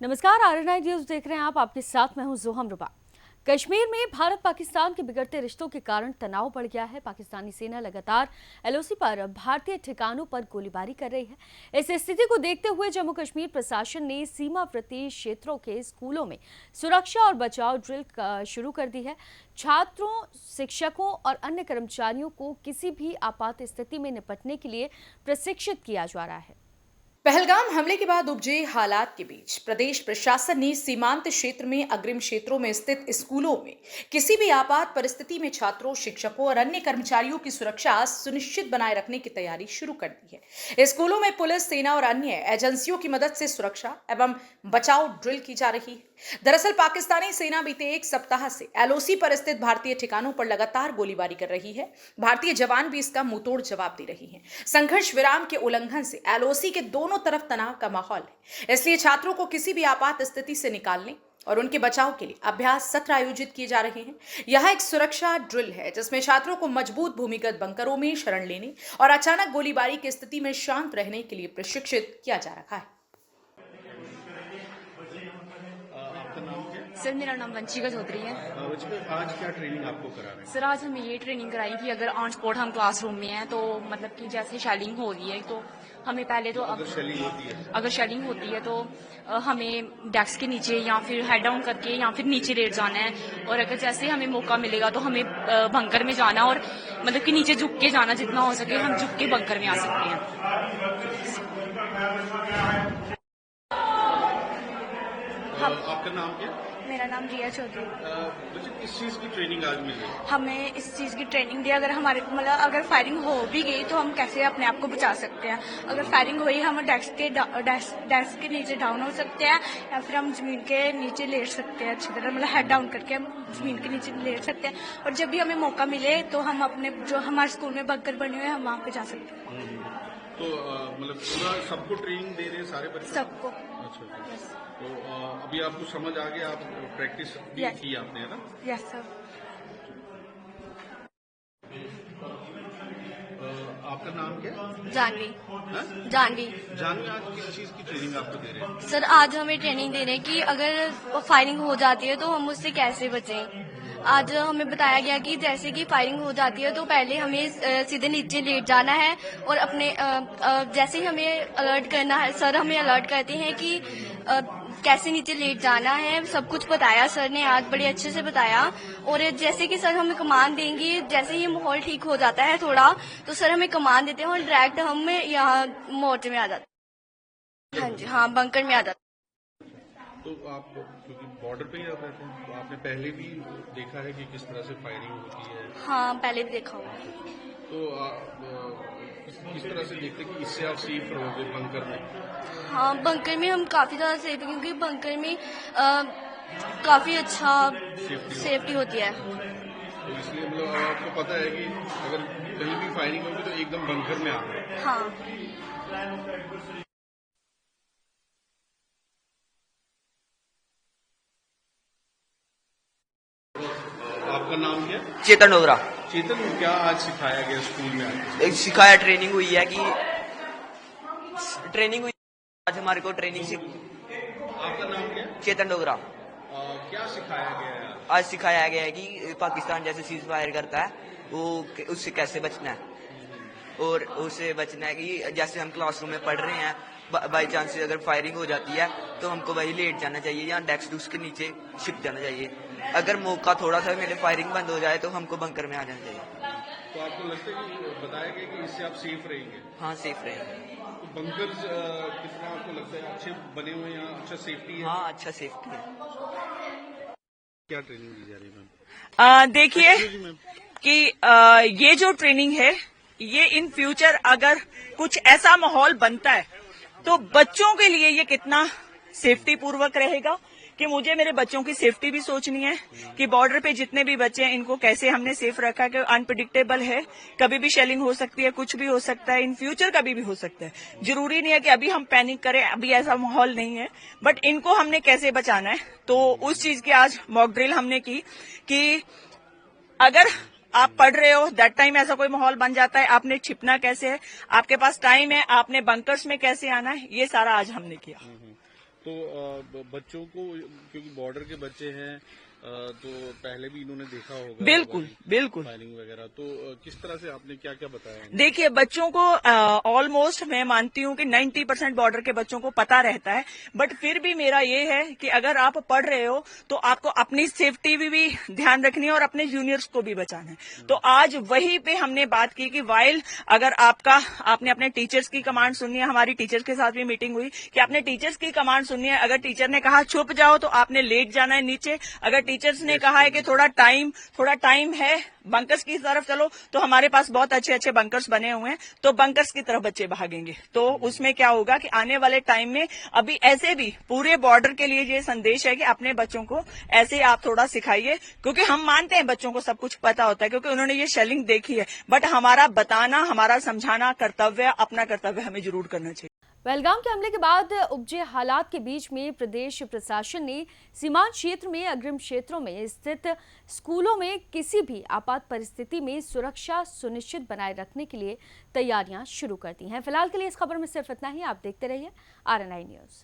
नमस्कार, RNI news देख रहे हैं आप। आपके साथ मैं हूं जोहम रुबा। कश्मीर में भारत पाकिस्तान के बिगड़ते रिश्तों के कारण तनाव बढ़ गया है। पाकिस्तानी सेना लगातार LOC पर भारतीय ठिकानों पर गोलीबारी कर रही है। इस स्थिति को देखते हुए जम्मू कश्मीर प्रशासन ने सीमावर्ती क्षेत्रों के स्कूलों में सुरक्षा और बचाव ड्रिल शुरू कर दी है। छात्रों, शिक्षकों और अन्य कर्मचारियों को किसी भी आपात स्थिति में निपटने के लिए प्रशिक्षित किया जा रहा है। पहलगाम हमले के बाद उपजे हालात के बीच प्रदेश प्रशासन ने सीमांत क्षेत्र में अग्रिम क्षेत्रों में स्थित स्कूलों में किसी भी आपात परिस्थिति में छात्रों, शिक्षकों और अन्य कर्मचारियों की सुरक्षा सुनिश्चित बनाए रखने की तैयारी शुरू कर दी है। स्कूलों में पुलिस, सेना और अन्य एजेंसियों की मदद से सुरक्षा एवं बचाव ड्रिल की जा रही है। दरअसल पाकिस्तानी सेना बीते एक सप्ताह से LOC पर स्थित भारतीय ठिकानों पर लगातार गोलीबारी कर रही है। भारतीय जवान भी इसका मुंहतोड़ जवाब दे रही हैं। संघर्ष विराम के उल्लंघन से LOC के दोनों तरफ तनाव का माहौल है। इसलिए छात्रों को किसी भी आपात स्थिति से निकालने और उनके बचाव के लिए अभ्यास सत्र आयोजित किए जा रहे हैं। यह एक सुरक्षा ड्रिल है जिसमें छात्रों को मजबूत भूमिगत बंकरों में शरण लेने और अचानक गोलीबारी की स्थिति में शांत रहने के लिए प्रशिक्षित किया जा रहा है। सर, मेरा नाम वंशिका चौधरी है। आज क्या ट्रेनिंग आपको करा रहे हैं? सर, आज हमें ये ट्रेनिंग कराई कि अगर ऑन स्पॉट हम क्लासरूम में हैं तो मतलब कि जैसे शेलिंग हो रही है तो हमें पहले तो अगर शेलिंग होती है तो हमें डेस्क के नीचे या फिर हेड डाउन करके या फिर नीचे लेट जाना है। और अगर जैसे हमें मौका मिलेगा तो हमें बंकर में जाना और मतलब कि नीचे झुक के जाना, जितना हो सके हम झुक के बंकर में आ सकते हैं। आपका नाम क्या? मेरा नाम रिया चौधरी। मुझे किस चीज की ट्रेनिंग आज मिली? हमें इस चीज़ की ट्रेनिंग दी अगर हमारे मतलब अगर फायरिंग हो भी गई तो हम कैसे अपने आप को बचा सकते हैं। अगर फायरिंग हुई हम डेस्क के नीचे डाउन हो सकते हैं या फिर हम जमीन के नीचे लेट सकते हैं अच्छी तरह, मतलब हेड डाउन करके हम जमीन के नीचे लेट सकते हैं। और जब भी हमें मौका मिले तो हम अपने जो हमारे स्कूल में बंकर बने हुए हैं हम वहाँ पे जा सकते हैं। तो मतलब पूरा सबको ट्रेनिंग दे रहे हैं सारे बच्चे? सबको। अच्छा। तो अभी आपको समझ आ गया, आप प्रैक्टिस भी की आपने, है ना? Yes sir. आपका नाम क्या? जानवी। जानवी, आज किस चीज की ट्रेनिंग आपको दे रहे हैं? सर, आज हमें ट्रेनिंग दे रहे हैं कि अगर फायरिंग हो जाती है तो हम उससे कैसे बचें। आज हमें बताया गया कि जैसे कि फायरिंग हो जाती है तो पहले हमें सीधे नीचे लेट जाना है और अपने जैसे ही हमें अलर्ट करना है, सर हमें अलर्ट करते हैं कि कैसे नीचे लेट जाना है। सब कुछ बताया सर ने, आज बड़े अच्छे से बताया। और जैसे कि सर हमें कमांड देंगे, जैसे ही माहौल ठीक हो जाता है थोड़ा तो सर हमें कमांड देते हैं और डायरेक्ट हम यहाँ मोर्चे में आ जाते हैं। हाँ जी, हाँ, बंकर में आ जाते हैं। तो आप क्योंकि बॉर्डर पे ही रहते हैं तो आपने पहले भी देखा है कि किस तरह से फायरिंग होती है? हाँ, पहले भी देखा हुआ। तो किस तरह से देखते हैं कि इससे आप सेफ रहोगे बंकर में? हाँ, बंकर में हम काफी ज्यादा सेफ है क्योंकि बंकर में काफी अच्छा सेफ्टी होती है। तो इसलिए मतलब आपको पता है कि अगर कहीं भी फायरिंग होगी तो एकदम बंकर में आना है। हाँ। आपका नाम क्या? चेतन डोगरा। चेतन, क्या आज सिखाया गया स्कूल में? आज सिखाया, ट्रेनिंग हुई है कि आज हमारे को ट्रेनिंग आपका नाम क्या? चेतन डोगरा। क्या सिखाया गया है आज सिखाया गया है कि पाकिस्तान जैसे सीज फायर करता है वो उससे कैसे बचना है। और उससे बचना है कि जैसे हम क्लासरूम में पढ़ रहे हैं, बाई चांस अगर फायरिंग हो जाती है तो हमको वही लेट जाना चाहिए या डेस्क के नीचे छिप जाना चाहिए। अगर मौका थोड़ा सा मेरे फायरिंग बंद हो जाए तो हमको बंकर में आ जाना चाहिए। तो आपको लगता है कि बताया गया कि इससे आप सेफ रहेंगे? हाँ, सेफ रहेंगे। तो बंकर कितना आपको लगता है अच्छे बने हुए हैं, अच्छा सेफ्टी है? हाँ, अच्छा सेफ्टी है। क्या ट्रेनिंग दी जा रही है मैम? देखिए कि ये जो ट्रेनिंग है ये इन फ्यूचर अगर कुछ ऐसा माहौल बनता है तो बच्चों के लिए ये कितना सेफ्टी पूर्वक रहेगा कि मुझे मेरे बच्चों की सेफ्टी भी सोचनी है कि बॉर्डर पे जितने भी बच्चे हैं इनको कैसे हमने सेफ रखा है कि अनप्रेडिक्टेबल है, कभी भी शेलिंग हो सकती है, कुछ भी हो सकता है, इन फ्यूचर कभी भी हो सकता है। जरूरी नहीं है कि अभी हम पैनिक करें, अभी ऐसा माहौल नहीं है, बट इनको हमने कैसे बचाना है। तो उस चीज की आज मॉक ड्रिल हमने की कि अगर आप पढ़ रहे हो, दैट टाइम ऐसा कोई माहौल बन जाता है, आपने छिपना कैसे है, आपके पास टाइम है, आपने बंकर्स में कैसे आना है, ये सारा आज हमने किया। तो बच्चों को, क्योंकि बॉर्डर के बच्चे हैं, तो पहले भी इन्होंने देखा होगा बिल्कुल बिल्कुल। फायरिंग वगैरह, तो किस तरह से आपने क्या क्या बताया? देखिए, बच्चों को ऑलमोस्ट मैं मानती हूँ कि 90% बॉर्डर के बच्चों को पता रहता है, बट फिर भी मेरा ये है कि अगर आप पढ़ रहे हो तो आपको अपनी सेफ्टी भी ध्यान रखनी है और अपने जूनियर्स को भी बचाना है। तो आज वहीं पे हमने बात की कि वाइल अगर आपने अपने टीचर्स की कमांड सुननी है, हमारी टीचर्स के साथ भी मीटिंग हुई कि आपने टीचर्स की कमांड सुननी है। अगर टीचर ने कहा छुप जाओ तो आपने लेट जाना है नीचे। अगर टीचर्स ने कहा है कि थोड़ा टाइम है, बंकर्स की तरफ चलो, तो हमारे पास बहुत अच्छे अच्छे बंकर्स बने हुए हैं, तो बंकर्स की तरफ बच्चे भागेंगे। तो उसमें क्या होगा कि आने वाले टाइम में अभी ऐसे भी पूरे बॉर्डर के लिए ये संदेश है कि अपने बच्चों को ऐसे आप थोड़ा सिखाइए, क्योंकि हम मानते हैं बच्चों को सब कुछ पता होता है क्योंकि उन्होंने ये शेलिंग देखी है, बट हमारा बताना, हमारा समझाना कर्तव्य, अपना कर्तव्य हमें जरूर करना चाहिए। पहलगाम के हमले के बाद उपजे हालात के बीच में प्रदेश प्रशासन ने सीमांत क्षेत्र में अग्रिम क्षेत्रों में स्थित स्कूलों में किसी भी आपात परिस्थिति में सुरक्षा सुनिश्चित बनाए रखने के लिए तैयारियां शुरू कर दी हैं। फिलहाल के लिए इस खबर में सिर्फ इतना ही। आप देखते रहिए RNI न्यूज़।